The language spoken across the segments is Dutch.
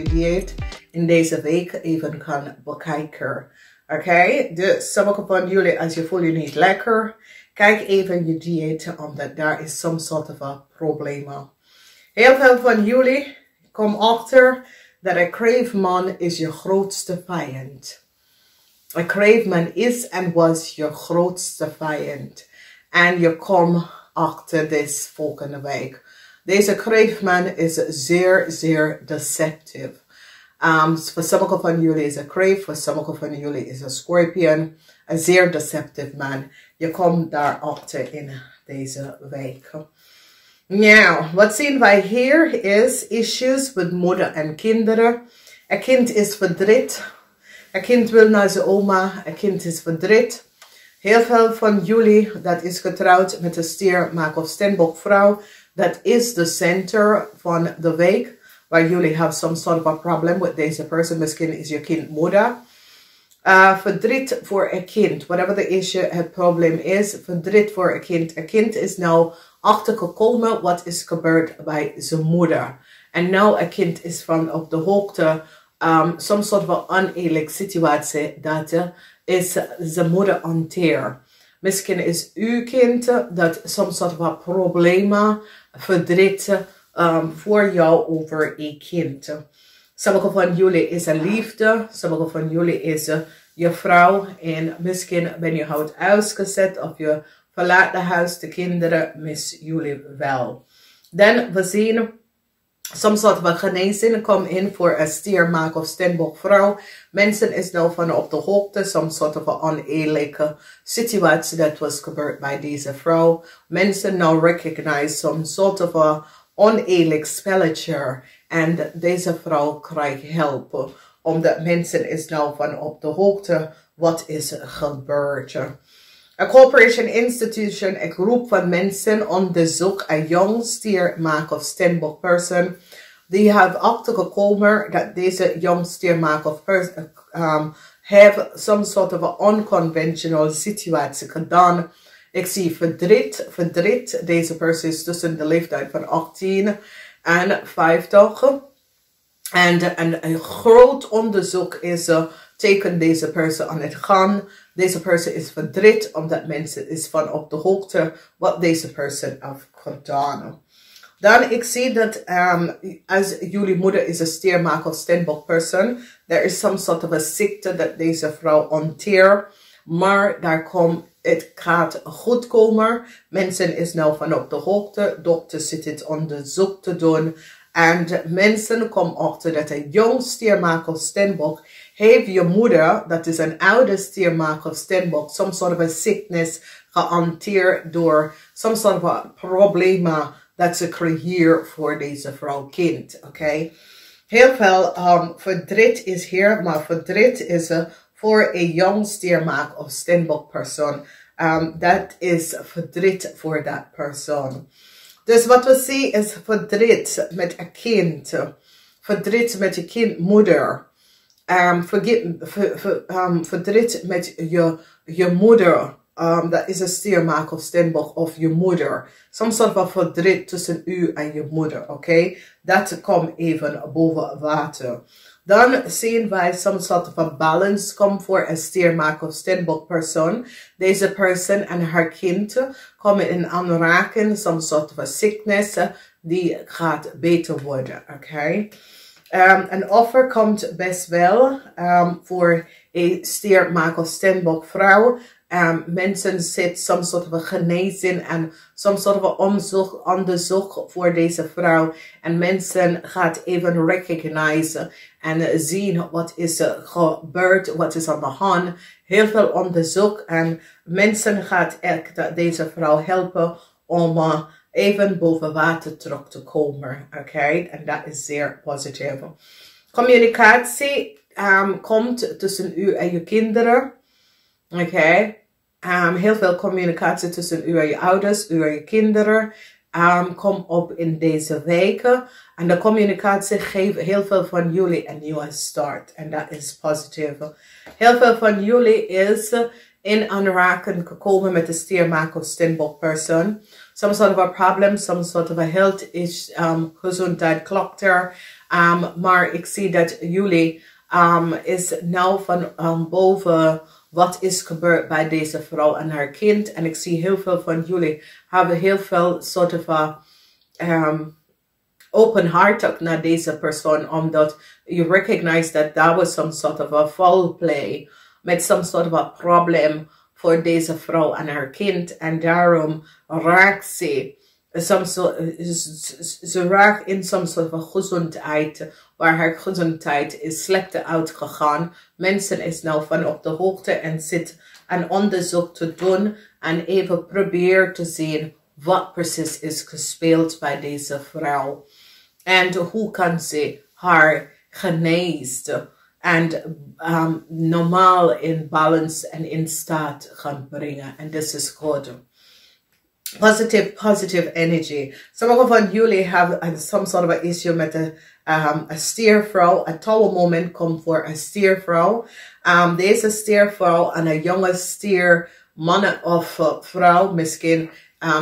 je dieet in deze week even kan bekijken. Oké, dus sommige van jullie, als je voelt je niet lekker, kijk even je dieet, omdat daar is soms soort van problemen. Heel veel van jullie komen achter dat een kreeftman is je grootste vijand. Een kreeftman is en was je grootste vijand. En je komt achter dit volgende week. Deze kreeftman is zeer, zeer deceptief. Voor sommige van jullie is een kreeft, voor sommige van jullie is een schorpioen. Een zeer deceptief man. Je komt daar achter in deze week. Nou, wat zien wij hier is issues met moeder en kinderen. Een kind is verdriet. Een kind wil naar zijn oma. Een kind is verdriet. Heel veel van jullie dat is getrouwd met een stier, maag of steenbokvrouw. Dat is de center van de week. Waar jullie have some sort of a problem with deze person. Misschien is je kind moeder. Verdriet voor een kind. Whatever the issue, het probleem is. Verdriet voor een kind. Een kind is nou achtergekomen wat is gebeurd bij zijn moeder. En nou een kind is van op de hoogte. Some sort of oneerlijke situatie dat is zijn moeder hanteert. Misschien is uw kind dat some sort of problemen, verdriet voor jou over een kind. Sommige van jullie is een liefde, sommige van jullie is je vrouw en misschien ben je uit huis gezet of je verlaat het huis, de kinderen mis jullie wel. Dan we zien soms soort van genezing komt in voor een stier, maag of steenbokvrouw. Mensen is nou van op de hoogte, soms soort van oneerlijke situatie dat was gebeurd bij deze vrouw. Mensen nou recognize some sort of oneerlijk spelletje en deze vrouw krijgt hulp. Omdat mensen is nou van op de hoogte wat is gebeurd. Een corporation institution, een groep van mensen onderzoekt een jong stier, maag of steenbok person. Die hebben achtergekomen dat deze jong stier, maag of person have some sort of unconventional situatie gedaan. Ik zie verdriet. Deze persoon is tussen de leeftijd van 18 en 50. En een groot onderzoek is tegen deze persoon aan het gaan. Deze persoon is verdriet omdat mensen is van op de hoogte wat deze persoon heeft gedaan. Dan ik zie dat als jullie moeder is een stier, maag of steenbok persoon, er is some sort of a ziekte dat deze vrouw hanteert. Maar daar komt, het gaat goed komen. Mensen is nou van op de hoogte. Dokter zit het onderzoek te doen. En mensen komen achter dat een jong stier, maag of steenbok heeft je moeder, dat is een oude stier, maag of steenbok, some sort of a sickness gehanteerd door some sort of problemen dat ze creëert voor deze vrouw kind. Oké. Heel veel verdriet is hier, maar verdriet is voor een jong stier, maag of steenbok persoon. Dat is verdriet voor dat persoon. Dus wat we zien is verdriet met een kind. Verdriet met je kindmoeder. Verdriet met je moeder. Dat is een stier, maag of steenbok of je moeder. Soms soort van verdriet tussen u en je moeder. Oké? Dat komt even boven water. Dan zien wij soms soort van balance komt voor een stier, maag of steenbok persoon. Deze persoon en haar kind komen in aanraking, soms soort van sickness die gaat beter worden. Oké? Een offer komt best wel voor een stier, maag of steenbok vrouw. Mensen zitten soms soort van genezing en soms soort van onderzoek voor deze vrouw. En mensen gaan even recognizen en zien wat is gebeurd, wat is aan de hand. Heel veel onderzoek en mensen gaan echt deze vrouw helpen om even boven water terug te komen. Oké, en dat is zeer positief. Communicatie komt tussen u en je kinderen. Oké. Heel veel communicatie tussen u en je ouders, u en je kinderen. Kom op in deze weken. En de communicatie geeft heel veel van jullie een nieuwe start. En dat is positief. Heel veel van jullie is in aanraking gekomen met de stier, maag of steenbok persoon. Some sort of a problem, some sort of a health is gezondheid klopt er. Maar ik zie dat jullie is nou van boven wat is gebeurd bij deze vrouw en haar kind. En ik zie heel veel van jullie hebben heel veel soort van open heart ook naar deze persoon. Omdat you recognize that that was some sort of a foul play. Met some sort of a problem voor deze vrouw en haar kind. En daarom raakt ze. Ze raakt in some soort van gezondheid, waar haar gezondheid is slecht uitgegaan. Mensen is nou van op de hoogte en zit een onderzoek te doen en even probeert te zien wat precies is gespeeld bij deze vrouw. En hoe kan ze haar genezen en normaal in balance en in staat gaan brengen. En dit is goed. Positive energy. Sommige van jullie hebben some sort of a issue met een stiervrouw. Een touwmoment komt voor een stiervrouw. Deze stiervrouw en een jonge stierman of vrouw. Misschien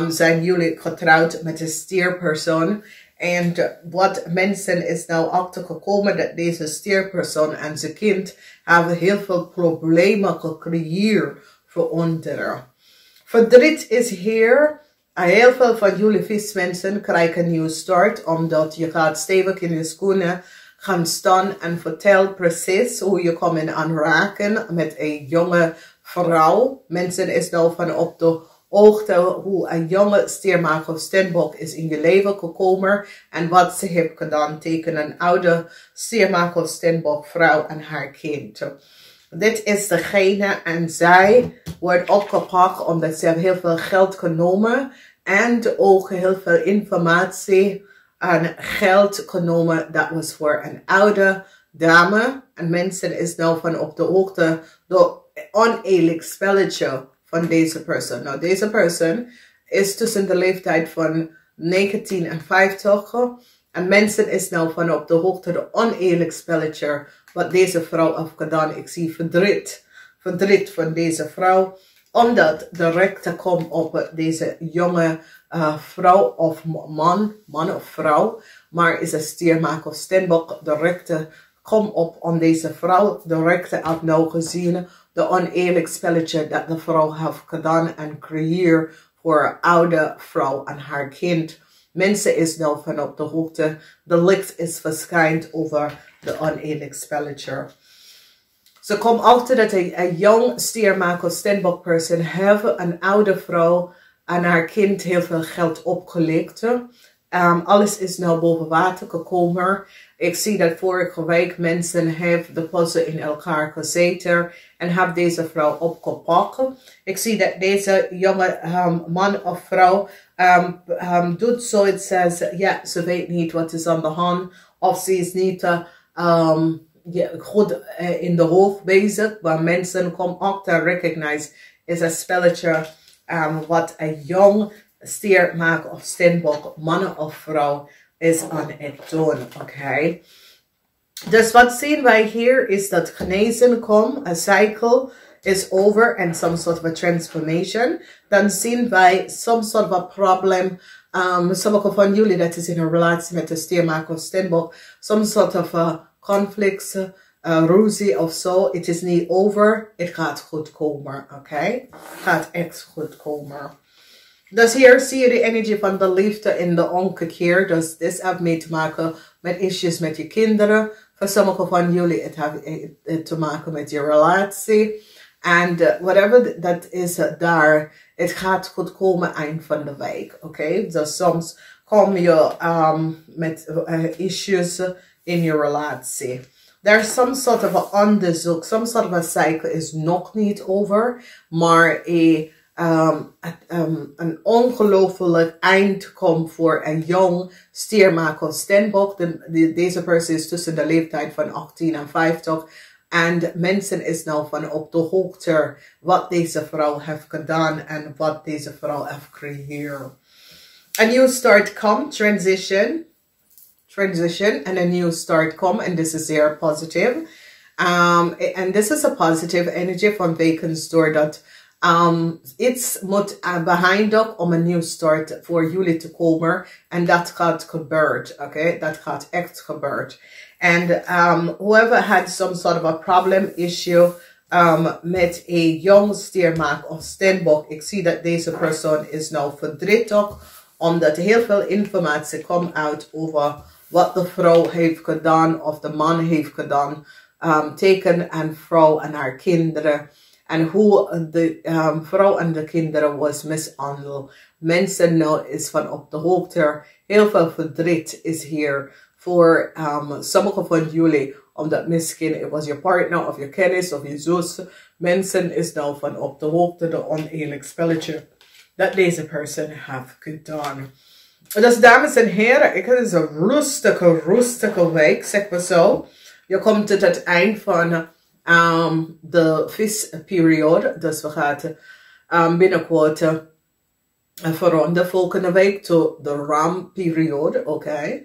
zijn jullie getrouwd met een stierpersoon. En wat mensen is nou achtergekomen dat deze stierpersoon en zijn kind hebben heel veel problemen gecreëerd voor anderen. Verdriet is hier. Heel veel van jullie vismensen krijgen een nieuwe start, omdat je gaat stevig in je schoenen gaan staan en vertel precies hoe je komt in aanraking met een jonge vrouw. Mensen is nou van op de hoogte hoe een jonge stiermaker of steenbok is in je leven gekomen en wat ze heeft gedaan tegen een oude stiermaker of steenbok vrouw en haar kind. Dit is degene en zij wordt opgepakt omdat ze heel veel geld genomen en ook heel veel informatie en geld genomen. Dat was voor een oude dame en mensen is nou van op de hoogte door oneerlijk spelletje van deze persoon. Nou, deze persoon is tussen de leeftijd van 19 en 50 en mensen is nou van op de hoogte de oneerlijk spelletje wat deze vrouw heeft gedaan. Ik zie verdriet van deze vrouw. Omdat de rechter komt op deze jonge vrouw of man of vrouw. Maar is een stiermaker of steenbok. De rechter komt op om deze vrouw. De rechter heeft nou gezien de oneerlijk spelletje dat de vrouw heeft gedaan en creëert voor een oude vrouw en haar kind. Mensen is nou van op de hoogte. De licht is verschijnd over de oneerlijk spelletje. Ze komt achter dat een jong stiermaker of steenbok person heeft een oude vrouw en haar kind heel veel geld opgelegd. Alles is nou boven water gekomen. Ik zie dat vorige week mensen hebben de posten in elkaar gezeten en hebben deze vrouw opgepakt. Ik zie dat deze jonge man of vrouw doet zoiets als, ja, ze weet niet wat is aan de hand of ze is niet goed in de hoofd bezig, maar mensen komen achter recognize is een spelletje wat een jong stiermaker of steenbok, man of vrouw is aan het doen. Oké. Dus wat zien wij hier is dat genezen komt, een cycle is over and some sort of a transformation. Dan zien wij some sort of a problem. Sommige van jullie dat is in een relatie met een stiermaker of steenbok, some sort of a conflicts, ruzie of zo. Het is niet over. Het gaat goed komen. Oké. Het gaat echt goed komen. Dus hier zie je de energie van de liefde in de omgekeerd. Dus dit heeft mee te maken met issues met je kinderen. Voor sommige van jullie het heeft te maken met je relatie. En whatever dat is daar, het gaat goed komen eind van de week. Oké. Dus soms kom je met issues in je relatie. There's some sort of a onderzoek, some sort of a cycle is nog niet over, maar een ongelooflijk eind komt voor een jong stiermaker of steenbok. Deze persoon is tussen de leeftijd van 18 en 50 en mensen is nou van op de hoogte wat deze vrouw heeft gedaan en wat deze vrouw heeft gecreëerd. A new start komt, transition and a new start come, and this is very positive. And this is a positive energy van Wakens door dat Iets moet behind om een nieuw start voor jullie te komen. En dat gaat gebeuren. Oké, dat gaat echt gebeuren. And whoever had some sort of a problem issue met een jong stiermaak of steenbok, ik zie dat deze persoon is nou verdrietig, omdat heel veel informatie komt uit over wat de vrouw heeft gedaan of de man heeft gedaan. Teken en vrouw en haar kinderen. En hoe de vrouw en de kinderen was mishandeld. Mensen nou is van op de hoogte. Heel veel verdriet is hier voor sommige van jullie. Omdat misschien het was je partner of je kennis of je zus. Mensen is nou van op de hoogte de oneerlijk spelletje dat deze persoon heeft gedaan. Dus dames en heren, het is een rustige week, zeg maar zo. Je komt tot het eind van de visperiode. Dus we gaan binnenkort veranderen volgende week tot de ramperiode, oké.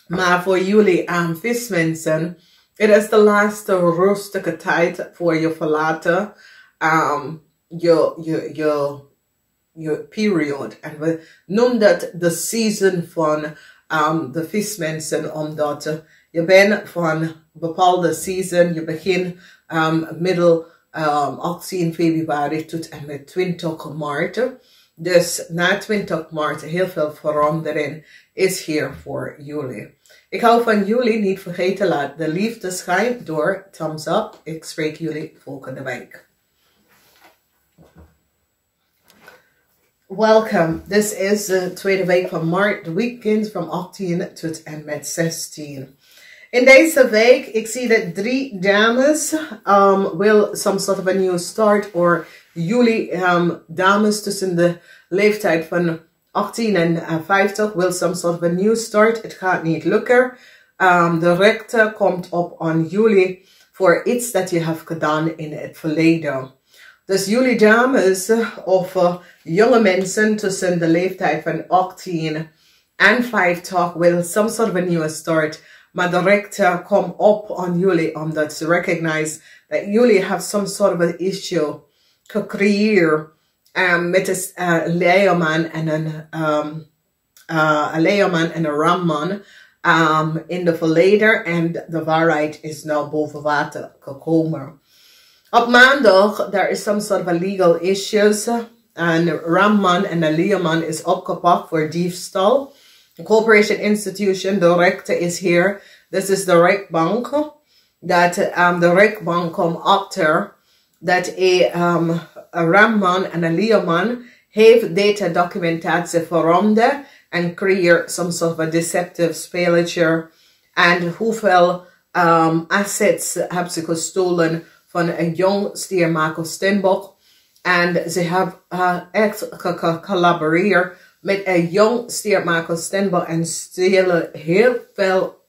Maar voor jullie vismensen, het is de laatste rustige tijd voor je verlaten je period. En we noemen dat de season van de vismensen, omdat je bent van bepaalde season, je begint middel 18 februari tot en met 20 maart. Dus na 20 maart heel veel verandering is hier voor jullie. Ik hou van jullie, niet vergeten, laat de liefde schijnen door thumbs up. Ik spreek jullie volgende week. Welkom, this is de tweede week van maart, de weekend van 18 tot en met 16. In deze week, ik zie dat 3 dames will some sort of a new start, or jullie dames tussen de leeftijd van 18 en 50 will some sort of a new start. Het gaat niet lukken. De rechter komt op aan jullie voor iets dat je hebt gedaan in het verleden. Dus jullie dames of jonge mensen tussen de leeftijd van 18 en 50 will some sort of a new start. Maar de rechter komt op aan jullie omdat ze recognize dat jullie have some sort of an issue gecreëerd met een leerman en een ramman in de verleden, en de waarheid is nou boven water gekomen. Op maandag, there is some sort of a legal issues. Een ramman en een leerman is opgepakt voor diefstal. The corporation institution, de rechter is hier. This is de rechtbank. Dat de rechtbank komt achter dat een ramman en een leerman heeft datadocumentatie veranderd en creëert some sort of a deceptive spelletje. En hoeveel assets hebben ze gestolen van een jong stiermaker steenbok. En ze hebben echt gecollaboreerd met een jong stiermaker steenbok en stelen heel veel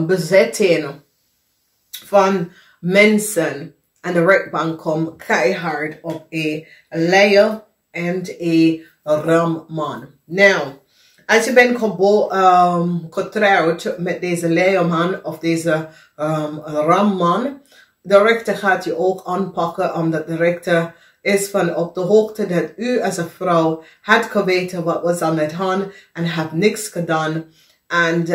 bezetting van mensen. En de rechtbank komt keihard op een leier en een ramman. Nou, als je bent getrouwd met deze leierman of deze ramman, de rechter gaat je ook aanpakken, omdat de rechter is van op de hoogte dat u als een vrouw had geweten wat was aan het hand en hebt niks gedaan. En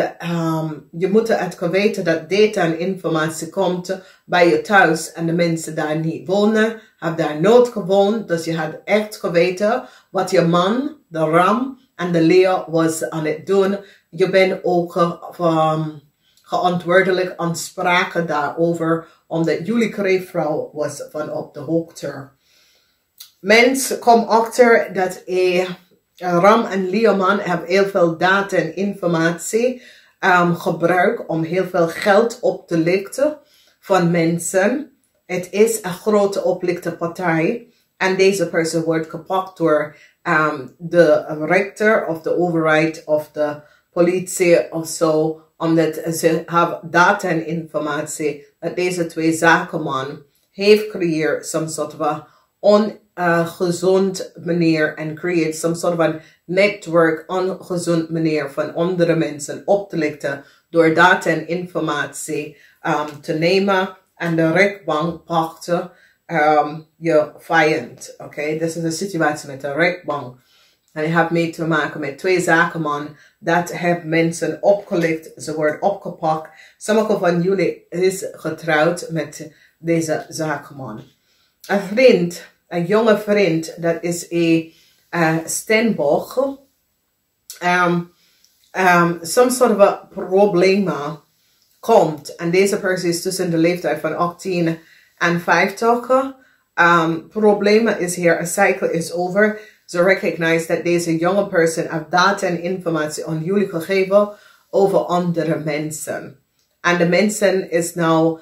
je moet het geweten dat data en informatie komt bij je thuis en de mensen daar niet wonen, hebben daar nooit gewoond. Dus je had echt geweten wat je man, de ram en de leer was aan het doen. Je bent ook verantwoordelijk aanspraken daarover, omdat jullie kreefvrouw was van op de hoogte. Mensen komen achter dat ram en leerman hebben heel veel data en informatie gebruikt om heel veel geld op te lichten van mensen. Het is een grote oplichterpartij en deze persoon wordt gepakt door de rechter of de overheid of de politie of zo, omdat ze hebben data en informatie dat deze twee zakenman heeft gecreëerd some sort of ongezond manier en create some sort of a network ongezond manier van andere mensen op te lichten door data en informatie te nemen en de rechtbank pakte je vijand. Oké, dit is een situatie met de rechtbank. En je hebt mee te maken met twee zakenman. Dat hebben mensen opgelicht. Ze worden opgepakt. Sommige van jullie is getrouwd met deze zakenman. Een vriend, een jonge vriend, dat is een Steenbok. Some sort of a problemen komt. En deze persoon is tussen de leeftijd van 18 en 50. Problemen is hier, a cycle is over. Ze recognize dat deze jonge persoon heeft data en informatie aan jullie gegeven over andere mensen. En de mensen is nou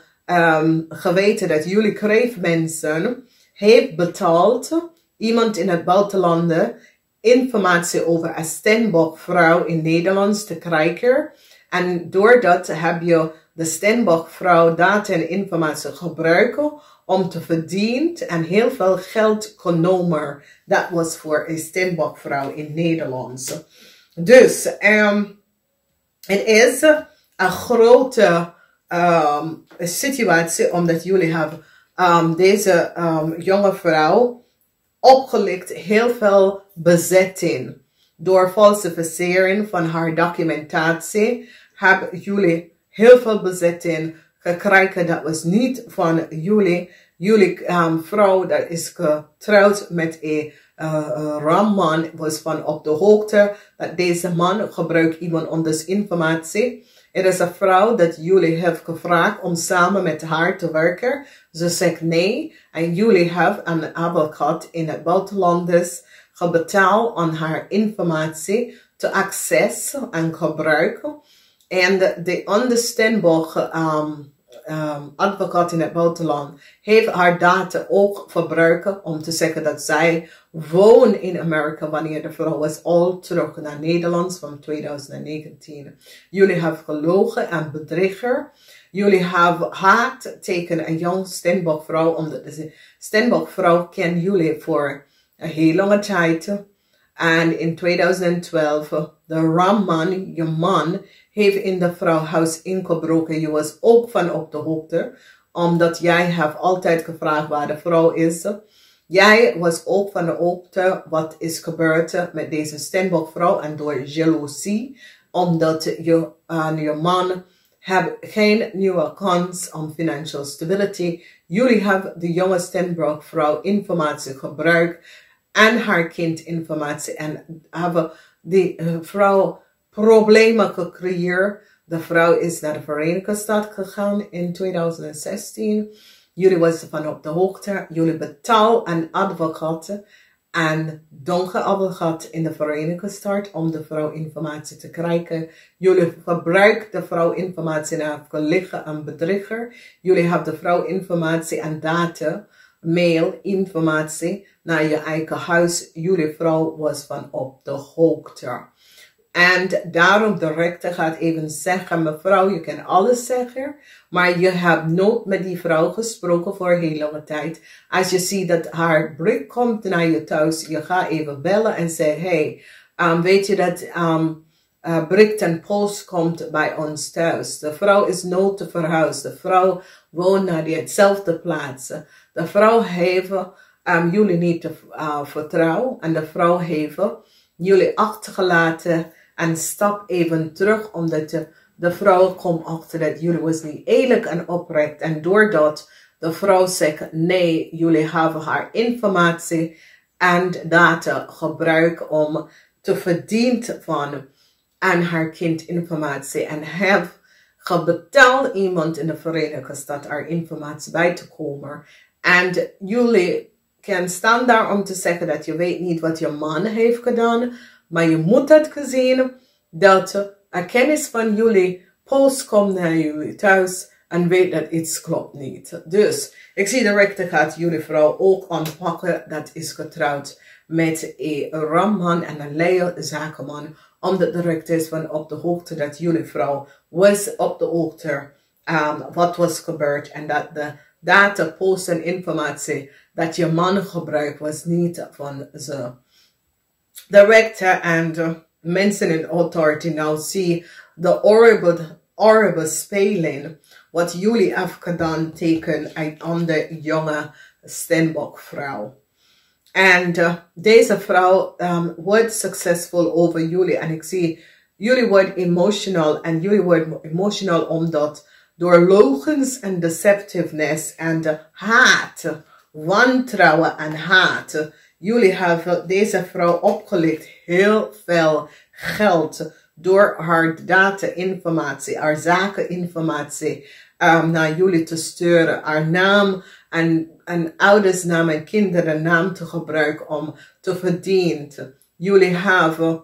geweten dat jullie kreefmensen heeft betaald iemand in het buitenland informatie over een Steenbok vrouw in Nederlands te krijgen. En doordat heb je de Steenbok vrouw data en informatie gebruiken om te verdienen en heel veel geld genomen. Dat was voor een Steenbok vrouw in Nederlands. Dus het is een grote situatie omdat jullie hebben deze jonge vrouw opgelicht heel veel bezetting. Door falsificering van haar documentatie hebben jullie heel veel bezetting gekregen. Dat was niet van jullie. Jullie vrouw dat is getrouwd met een ramman was van op de hoogte dat deze man gebruikt iemand anders informatie. Er is een vrouw dat jullie heeft gevraagd om samen met haar te werken. Ze zegt nee. En jullie hebben een advocaat in het buitenland gebetaald aan haar informatie te accessen en gebruiken. En de andere Steenbok advocaat in het buitenland heeft haar data ook verbruiken om te zeggen dat zij woont in Amerika wanneer de vrouw was al terug naar Nederland van 2019. Jullie hebben gelogen en bedrieger. Jullie hebben haat tegen een jong Steenbok vrouw, omdat de Steenbok vrouw kennen jullie voor een heel lange tijd. En in 2012, de ramman, je man, heeft in de vrouwhuis ingebroken. Je was ook van op de hoogte, omdat jij hebt altijd gevraagd waar de vrouw is. Jij was ook van de hoogte wat is gebeurd met deze Steenbok vrouw en door jaloezie, omdat je man heeft geen nieuwe kans om financial stability. Jullie hebben de jonge Steenbok vrouw informatie gebruikt en haar kind informatie en hebben die vrouw problemen gecreëerd. De vrouw is naar de Verenigde Staten gegaan in 2016. Jullie was van op de hoogte. Jullie betalen een advocaat en donker advocaat in de Verenigde Staten om de vrouw informatie te krijgen. Jullie gebruiken de vrouw informatie naar liggen en bedrieger. Jullie hebben de vrouw informatie en data, mail, informatie naar je eigen huis. Jullie vrouw was van op de hoogte. En daarom de rechter gaat even zeggen, mevrouw, je kan alles zeggen, maar je hebt nooit met die vrouw gesproken voor een hele lange tijd. Als je ziet dat haar brief komt naar je thuis, je gaat even bellen en zeggen, hey, weet je dat brief en post komt bij ons thuis. De vrouw is nooit te verhuizen. De vrouw woont naar hetzelfde plaats. De vrouw heeft jullie niet te vertrouwen en de vrouw heeft jullie achtergelaten. En stap even terug, omdat de vrouw komt achter dat jullie was niet eerlijk en oprecht. En doordat de vrouw zegt, nee, jullie hebben haar informatie en data gebruikt om te verdienen van en haar kind informatie. En heeft gebetaald iemand in de Verenigde Staten haar informatie bij te komen. En jullie kan staan daar om te zeggen dat je weet niet wat je man heeft gedaan. Maar je moet het gezien dat een kennis van jullie post komt naar jullie thuis en weet dat iets klopt niet. Dus ik zie de rechter gaat jullie vrouw ook aanpakken. Dat is getrouwd met een ramman en een leie zakenman. Omdat de rechter is van op de hoogte dat jullie vrouw was op de hoogte wat was gebeurd. En dat de data, post en informatie dat je man gebruikt was niet van ze. The rector and mensen in authority now see the horrible horrible speling wat jullie hebben gedaan teken uit andere jonge Steenbok-vrouw. En deze vrouw wordt succesvol over jullie. En ik zie, jullie worden emotional. En jullie worden emotional omdat door logens en deceptiveness en de haat, wantrouwen en haat. Jullie hebben deze vrouw opgelicht heel veel geld door haar data-informatie, haar zakeninformatie naar jullie te sturen. Haar naam en oudersnaam en kinderennaam te gebruiken om te verdienen. Jullie hebben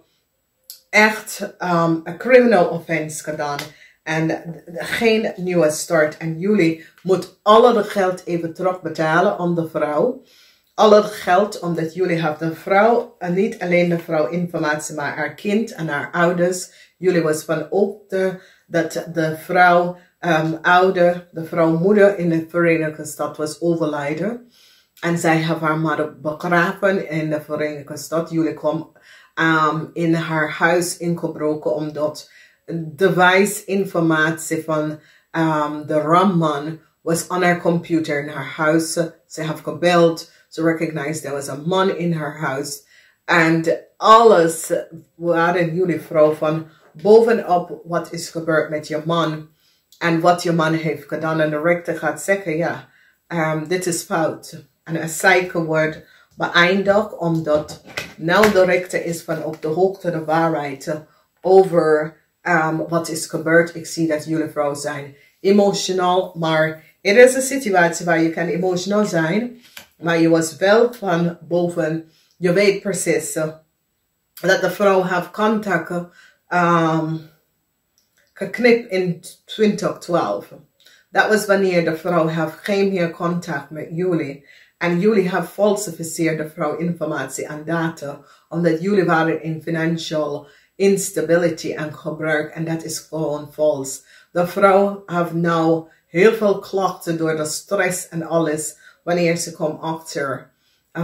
echt een criminal offense gedaan. En geen nieuwe start. En jullie moeten alle het geld even terugbetalen aan de vrouw. Al het geld, omdat jullie hebben de vrouw, en niet alleen de vrouw informatie, maar haar kind en haar ouders. Jullie was van ook dat de vrouw ouder, de vrouw moeder in de Verenigde Staten was overlijden. En zij hebben haar moeder begraven in de Verenigde Staten. Jullie kwamen in haar huis ingebroken omdat device informatie van de ramman was on haar computer in haar huis. Ze heeft gebeld. Ze recognized there was a man in her house. En alles waren jullie vrouw van bovenop wat is gebeurd met je man. En wat je man heeft gedaan. En de rechter gaat zeggen, ja, dit is fout. En een cycle wordt beëindigd omdat nou de rechter is van op de hoogte de waarheid over wat is gebeurd. Ik zie dat jullie vrouw zijn emotional, maar het is een situatie waar je kan emotional zijn. Maar je was wel van boven, je weet precies dat de vrouw heeft contact geknipt in 2012. Dat was wanneer de vrouw heeft geen meer contact met jullie. En jullie hebben falsificeerd de vrouw informatie en data. Omdat jullie waren in financial instability en gebruik. En dat is gewoon vals. De vrouw heeft nou heel veel klachten door de stress en alles. Wanneer ze komt achter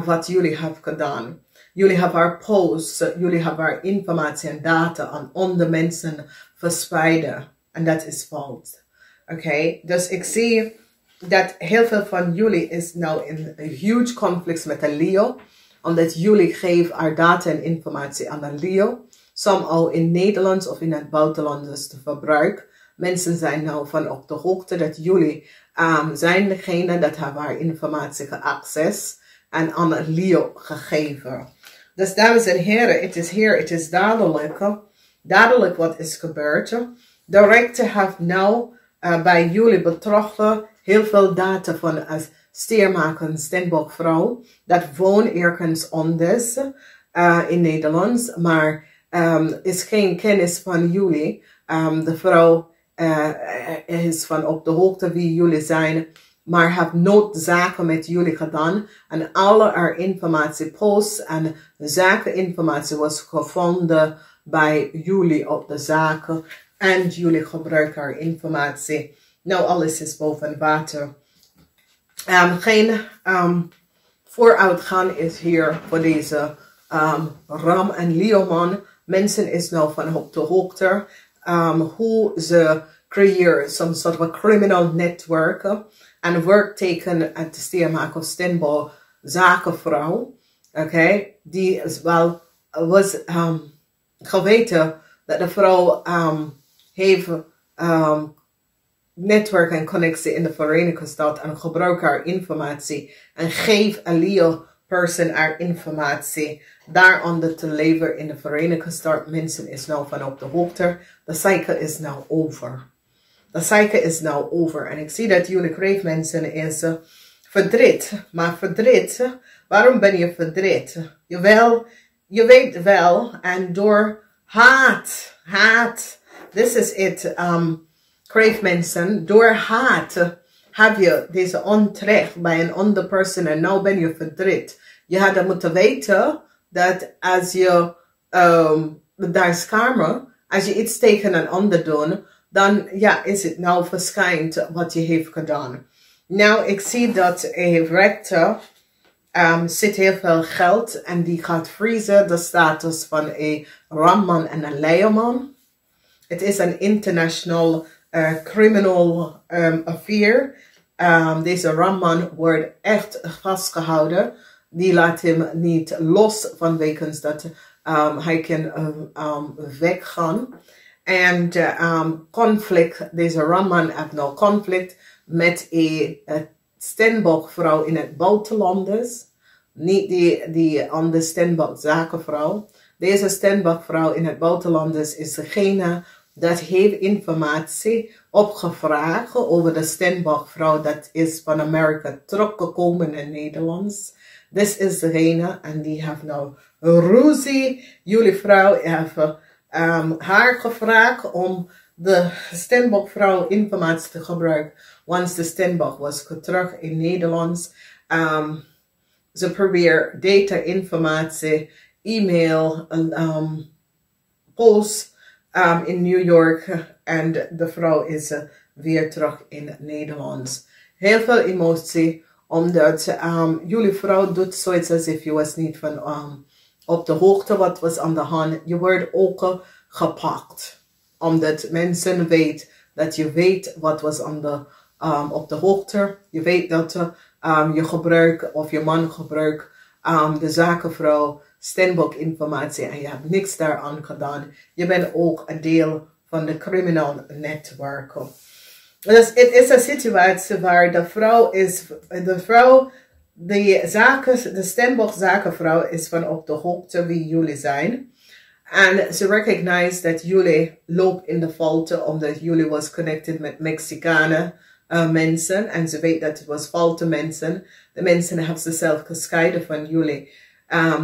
wat jullie hebben gedaan. Jullie hebben haar posts, jullie hebben haar informatie en data aan andere mensen verspreiden. En dat is fout. Oké, dus ik zie dat heel veel van jullie is nou in een huge conflict met een Leo. Omdat jullie geven haar data en informatie aan een Leo. Soms al in Nederland of in het buitenland dus te verbruiken. Mensen zijn nou van op de hoogte dat jullie zijn degene dat hebben haar informatie geaccess en aan een Leo gegeven. Dus dames en heren, het is hier, het is dadelijk wat is gebeurd. De rechter heeft nou bij jullie betrokken heel veel data van een steermaker, Steenbok-vrouw. Dat woont ergens anders in Nederland, maar is geen kennis van jullie. De vrouw is van op de hoogte wie jullie zijn, maar heeft nooit zaken met jullie gedaan. En alle haar informatie, posts en zakeninformatie was gevonden bij jullie op de zaken. En jullie gebruiken haar informatie. Nou, alles is boven water. Geen vooruitgang is hier voor deze Ram en Leoman. Mensen is nou van op de hoogte. Hoe ze creëren some sort of a criminal network. En werkteken uit de steermaker Steenbok zakenvrouw. Oké, die is wel was geweten dat de vrouw heeft netwerk en connectie in de Verenigde Staten en gebruikt haar informatie en geeft een Leo person haar informatie daaronder te leveren in de Verenigde Staten. Mensen is nou van op de hoogte. De cycle is nou over. De cycle is nou over. En ik zie dat jullie kreeftmensen is verdriet. Maar verdriet, waarom ben je verdriet? Jawel, je weet wel. En door haat. This is it, kreeftmensen. Door haat heb je deze onterecht bij een andere persoon en nou ben je verdriet. Je had moeten weten dat als je daar is karma, als je iets tegen een ander doet, dan ja, is het nou verschijnt wat je heeft gedaan. Nou, ik zie dat een rechter zit heel veel geld en die gaat vriezen de status van een ramman en een leeuwman. Het is een international criminal affair. Deze ramman wordt echt vastgehouden. Die laat hem niet los vanwege dat hij kan weggaan. En conflict, deze ramman heeft nou conflict met een Stenbok-vrouw in het buitenland. Niet die andere Stenbok-zakenvrouw. Deze Stenbok-vrouw in het buitenland is degene dat heeft informatie opgevraagd over de Stenbok-vrouw dat is van Amerika teruggekomen in Nederlands. Dit is degene en die heeft nou ruzie. Jullie vrouw heeft haar gevraagd om de Stenbok-vrouw informatie te gebruiken. Once de Stenbok was terug in Nederlands. Ze probeert data, informatie, e-mail, post in New York. En de vrouw is weer terug in Nederlands. Heel veel emotie. Omdat jullie vrouw doet zoiets alsof je was niet van op de hoogte wat was aan de hand. Je wordt ook gepakt. Omdat mensen weten dat je weet wat was aan de, op de hoogte. Je weet dat je gebruikt of je man gebruikt de zakenvrouw Stenbok informatie en je hebt niks daaraan gedaan. Je bent ook een deel van de criminal netwerken. Dus het is een situatie waar de Stenbok zakenvrouw is van op de hoogte wie jullie zijn. En ze recognize dat jullie lopen in de fouten omdat jullie was connected met Mexicanen mensen. En ze weet dat het was foute mensen. De mensen hebben zichzelf gescheiden van jullie.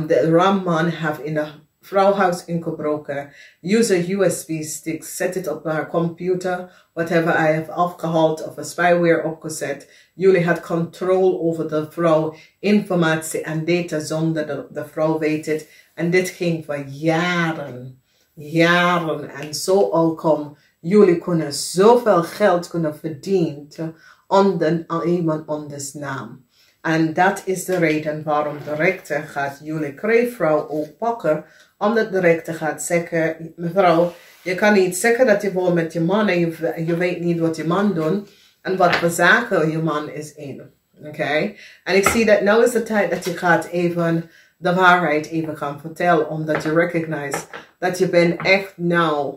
De ramman heeft in de vrouwhuis ingebroken. Use USB-stick, zet het op haar computer. Whatever hij heeft afgehaald of een spyware opgezet. Jullie had controle over de vrouw, informatie en data zonder de vrouw weet het. En dit ging voor jaren. Jaren. En zo al kom jullie kunnen zoveel geld kunnen verdienen onder iemand anders naam. En dat is de reden waarom de rechter gaat jullie kreefvrouw ook pakken. Omdat de rechter gaat zeggen, mevrouw, je kan niet zeggen dat je woont met je man en je weet niet wat je man doet. En wat voor zaken je man is in. Oké? En ik zie dat nou is de tijd dat je gaat even de waarheid even gaan vertellen. Omdat je recognize dat je bent echt nou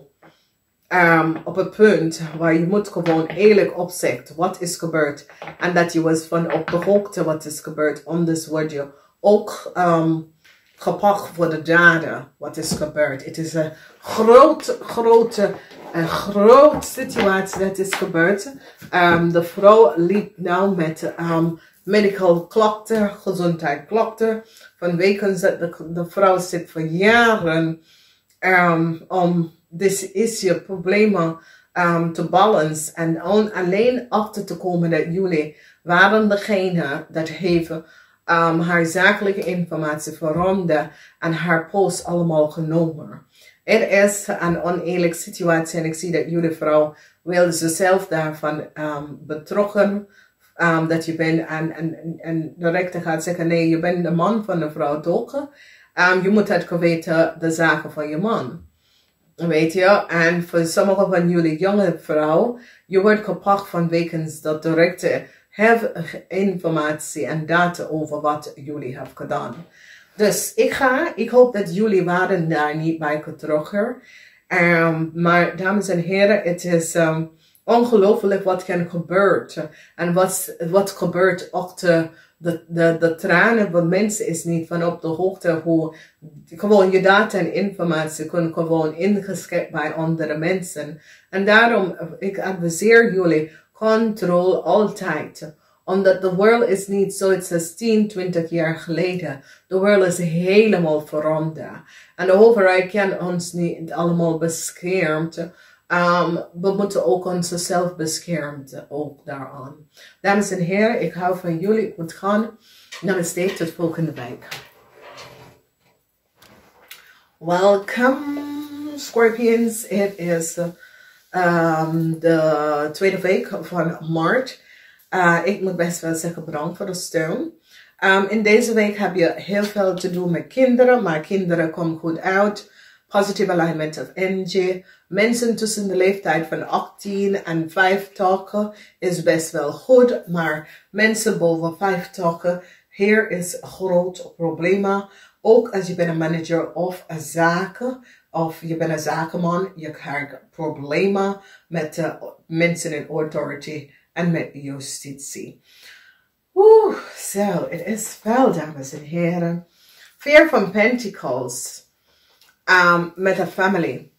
op een punt waar je moet gewoon eerlijk opzeggen wat is gebeurd. En dat je was van op de hoogte wat is gebeurd. Anders word je ook gepakt voor de dader wat is gebeurd. Het is een grote situatie dat is gebeurd. De vrouw liep nou met medical klachten, gezondheidsklachten. Vanwege dat de vrouw zit voor jaren om deze issue, problemen te balancen. En alleen achter te komen dat jullie waren degene dat heeft haar zakelijke informatie veranderd en haar post allemaal genomen. Het is een oneerlijke situatie en ik zie dat jullie vrouw wil zichzelf daarvan betrokken. Dat je bent en de rechter gaat zeggen, nee, je bent de man van de vrouw toch? Je moet het weten de zaken van je man. Weet je? En voor sommige van jullie jonge vrouw, je wordt gepakt vanwege dat de rechter heeft informatie en data over wat jullie hebben gedaan. Dus ik hoop dat jullie waren daar niet bij getrokken. Maar dames en heren, het is ongelooflijk wat kan gebeuren. En wat gebeurt achter de tranen van mensen is niet van op de hoogte hoe gewoon je data en informatie kunnen gewoon ingeschept bij andere mensen. En daarom, ik adviseer jullie, controle altijd. Omdat de wereld is niet zoiets als 10, 20 jaar geleden. De wereld is helemaal veranderd. En de overheid kan ons niet allemaal beschermen. We moeten ook onszelf beschermen, ook daaraan. Dames en heren, ik hou van jullie. Ik moet gaan. Namaste, tot volgende week. Welcome, Scorpions. Het is de tweede week van maart. Ik moet best wel zeggen bedankt voor de steun. In deze week heb je heel veel te doen met kinderen. Maar kinderen komen goed uit. Positive alignment of energy. Mensen tussen de leeftijd van 18 en 50 is best wel goed, maar mensen boven 50, hier is groot probleem. Ook als je bent een manager of een zaken, of je bent een zakenman, je krijgt problemen met mensen in authority en met justitie. Zo, het is wel, dames en heren. 4 van Pentacles. Met een family.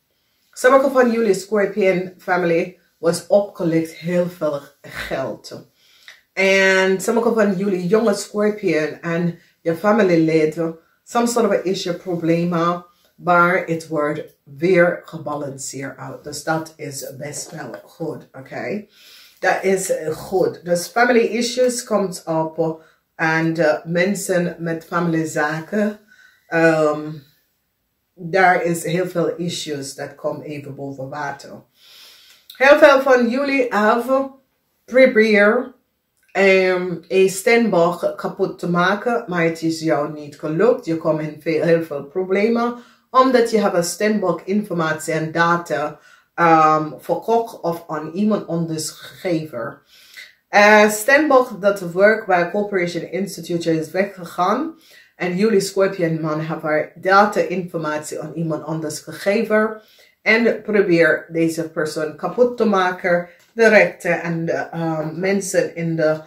Sommige van jullie Scorpion family was opgelicht heel veel geld. En sommige van jullie jonge Scorpion en je familieleden, some sort of a issue problemen, maar het wordt weer gebalanceerd uit. Dus dat is best wel goed, oké? Dat is goed. Dus family issues komt op en mensen met familiezaken, daar is heel veel issues dat komen even boven water. Heel veel van jullie hebben proberen een steenbok kapot te maken, maar het is jou niet gelukt. Je komt in heel veel problemen, omdat je hebt een steenbok informatie en data verkocht of aan iemand anders gegeven. Steenbok dat werkt bij Corporation Institute is weggegaan. En jullie Scorpion man hebben data informatie aan iemand anders gegeven. En probeer deze persoon kapot te maken. De rechten en de mensen in de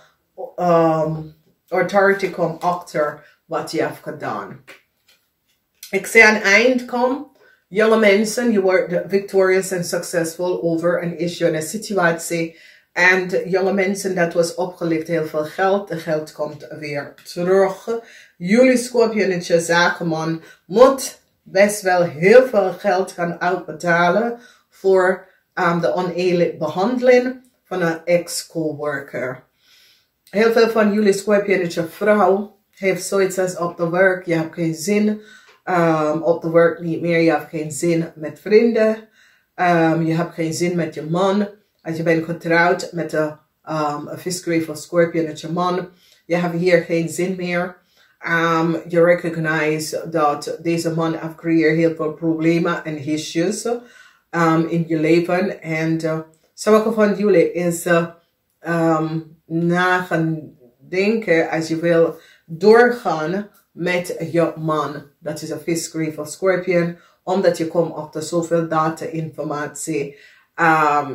authority komen achter wat je hebt gedaan. Ik zie een eind komen. Jonge mensen, je wordt victorious en succesvol over een issue en een situatie. En jonge mensen, dat was opgelicht heel veel geld. De geld komt weer terug. Jullie Scorpionetje zakenman moet best wel heel veel geld gaan uitbetalen voor de oneerlijke behandeling van een ex-coworker. Heel veel van jullie Scorpionetje vrouw heeft zoiets als op de werk. Je hebt geen zin op de werk niet meer. Je hebt geen zin met vrienden. Je hebt geen zin met je man. Als je bent getrouwd met een VISSEN of Scorpionetje man. Je hebt hier geen zin meer. Je recognize dat deze man heeft gecreëerd heel veel problemen en issues in je leven. En sommige van jullie is na gaan denken als je wil doorgaan met je man. Dat is een VISSEN of Scorpion. Omdat je komt achter zoveel data informatie.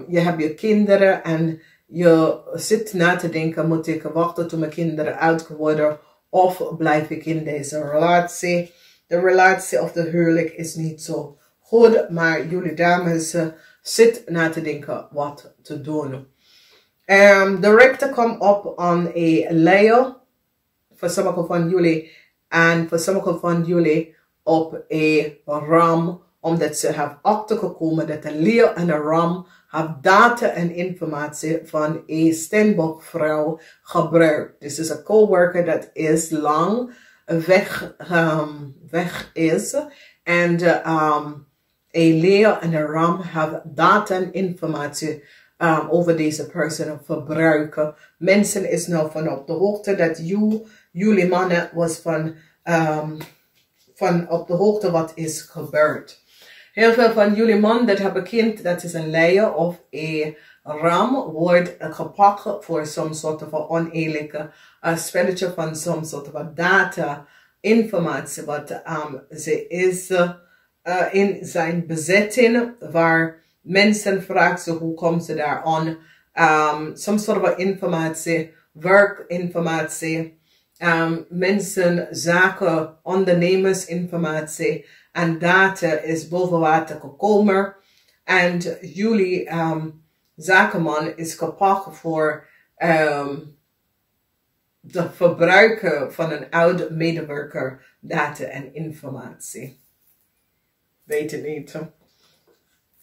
Je hebt je kinderen en je zit na te denken, moet ik wachten tot mijn kinderen oud worden of blijf ik in deze relatie? De relatie of de huwelijk is niet zo goed, maar jullie dames zitten na te denken wat te doen. De rechter komt op aan een leeuw voor sommige van jullie en voor sommige van jullie op een ram, omdat ze hebben achtergekomen dat een leeuw en een ram hebben data en informatie van een steenbokvrouw gebruikt. Dit is een coworker dat is lang weg is. En een leeuw en een ram hebben data en informatie over deze persoon verbruiken. Mensen is nou van op de hoogte dat jullie mannen was van op de hoogte wat is gebeurd. Heel veel van jullie man dat hebben kind, dat is een leeuw of een ram, wordt gepakt voor some soort van oneerlijke spelletje van some soort van data, informatie, wat ze is in zijn bezetting, waar mensen vragen ze hoe komen ze daar aan, some soort van informatie, werkinformatie, mensen, zaken, ondernemersinformatie. En data is boven water gekomen. En jullie zakenman is gepakt voor de verbruiken van een oude medewerker data en informatie. Weet het niet.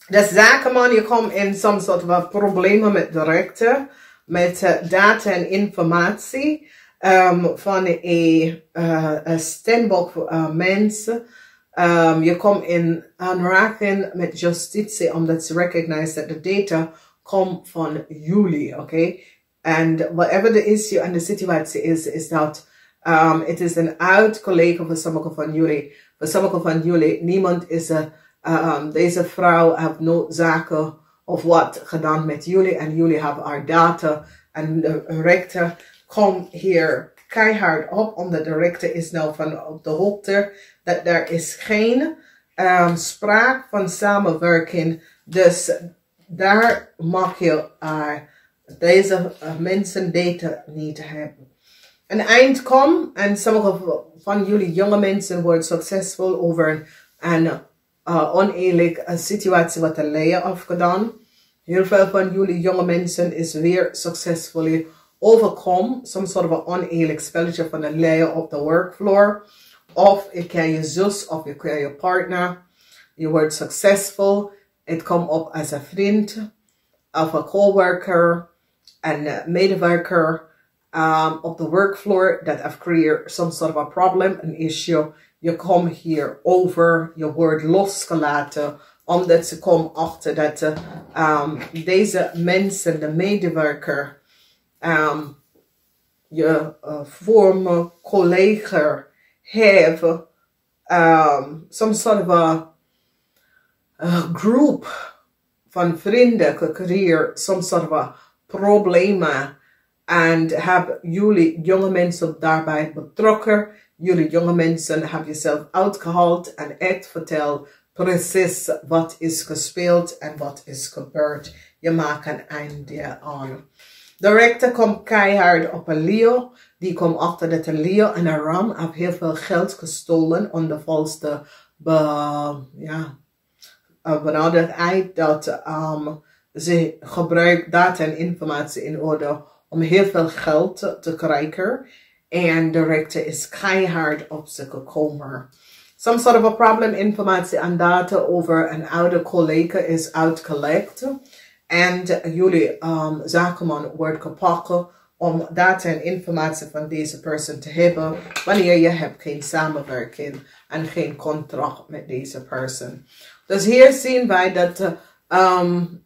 De zakenman, je komt in some soort van problemen met de rechter. Met data en informatie van een steenbok mensen. Je komt in aanraking met justitie omdat ze recognize dat de data komt van jullie, oké? En whatever the issue en de situatie is dat het is een oud collega voor sommige van jullie. Voor sommige van jullie, niemand is Deze vrouw heeft noodzaken of wat gedaan met jullie en jullie hebben haar data en de rechter komt hier keihard op, omdat de rechter is nou van op de hoogte dat er is geen sprake van samenwerking. Dus daar mag je deze mensen data niet hebben. Een eind komt en sommige van jullie jonge mensen worden succesvol over een oneerlijke situatie wat de leier afgedaan. Heel veel van jullie jonge mensen is weer succesvol overkomen. Some sort of an oneerlijk spelletje van de leier op de workfloor. Of je krijgt je zus of je krijgt je partner. Je wordt succesvol. Het komt op als een vriend of een coworker, een medewerker op de workfloor that have created some sort of a problem, an issue. Je komt hier over, je wordt losgelaten, omdat ze komen achter dat deze mensen, de medewerker, je former collega have some sort of a group van vrienden gecreëerd, some sort of a problemen. En hebben jullie jonge mensen daarbij betrokken. Jullie jonge mensen hebben jezelf uitgehaald en echt verteld precies wat is gespeeld en wat is gebeurd. Je maakt een einde aan. De rechter komt keihard op een Leo. Die komt achter dat een Leo en een Ram hebben heel veel geld gestolen onder valse benaderdheid dat ze gebruiken data en informatie in orde om heel veel geld te krijgen. En de rechter is keihard op ze gekomen. Some sort of a problem, informatie en data over een oude collega is uitgelekt. En jullie zakenman wordt gepakt om data en informatie van deze persoon te hebben. Wanneer je hebt geen samenwerking en geen contract met deze persoon. Dus hier zien wij dat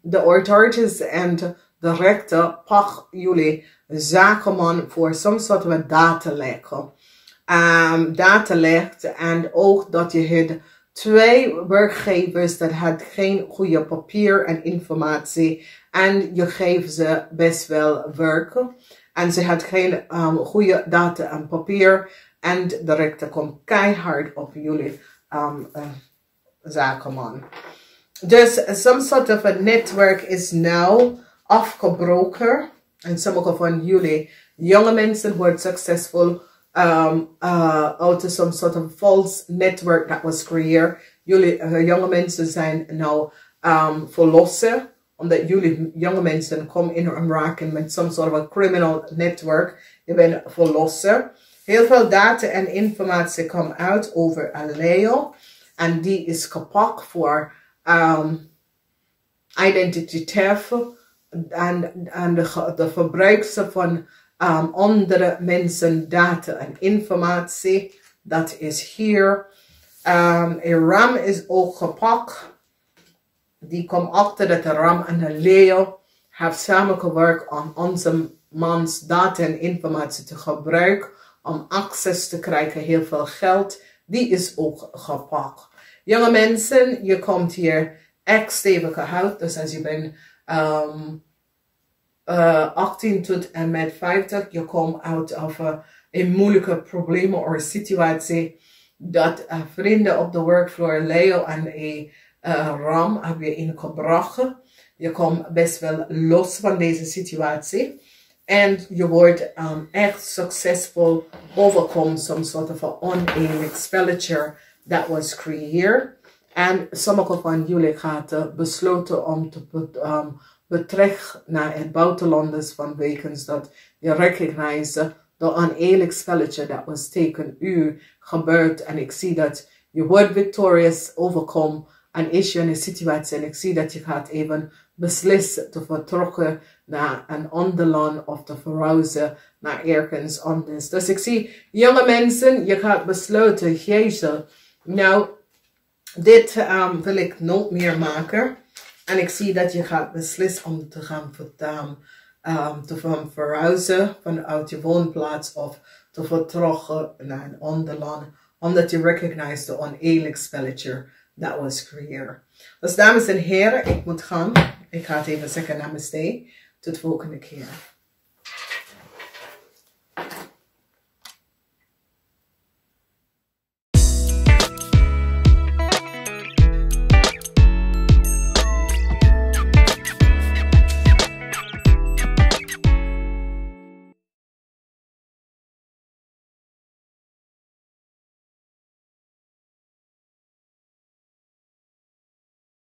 de authorities en de rechter pak jullie zakenman voor some sort of een datalek. Datalek en ook dat je hebt twee werkgevers dat had geen goede papier en informatie en je geeft ze best wel werk en ze had geen goede data en papier en de rechter komt keihard op jullie zakenman. Dus some sort of a network is now afgebroken. En sommige van jullie jonge mensen worden succesvol out of some sort of false network that was created. Jullie jonge mensen zijn nou verlossen. Omdat jullie jonge mensen komen in aanraking met some sort of a criminal network. Je bent verlossen. Heel veel data en informatie komt uit over een Leo. En die is gepakt voor identity theft. En de verbruik van andere mensen data en informatie. Dat is hier. Een Ram is ook gepakt. Die komt achter dat de Ram en de Leo hebben samengewerkt om onze mans data en informatie te gebruiken. Om access te krijgen, heel veel geld. Die is ook gepakt. Jonge mensen, je komt hier echt stevig gehouden. Dus als je bent 18 tot en met 50, je komt uit of een moeilijke problemen of situatie. Dat vrienden op de workfloor, Leo en Ram, hebben je ingebracht. Je komt best wel los van deze situatie. En je wordt echt succesvol overkomen some sort of a oneerlijk spelletje that was created. En sommige van jullie gaan besloten om te betrekken naar het buitenlanders vanwege dat je recognize de oneerlijk spelletje dat was tegen u gebeurd. En ik zie dat je wordt victorious overkomen een issue en een situatie. En ik zie dat je gaat even beslissen te vertrokken naar een ander land of te verhuizen naar ergens anders. Dus ik zie jonge mensen, je gaat besluiten, jezus, nou, dit wil ik nooit meer maken. En ik zie dat je gaat beslissen om te gaan verhuizen vanuit je woonplaats of te vertrokken naar een ander land. Omdat je recognize de oneerlijk spelletje that was clear. Dus dames en heren, ik moet gaan. Ik ga het even zeggen namaste. Tot de volgende keer.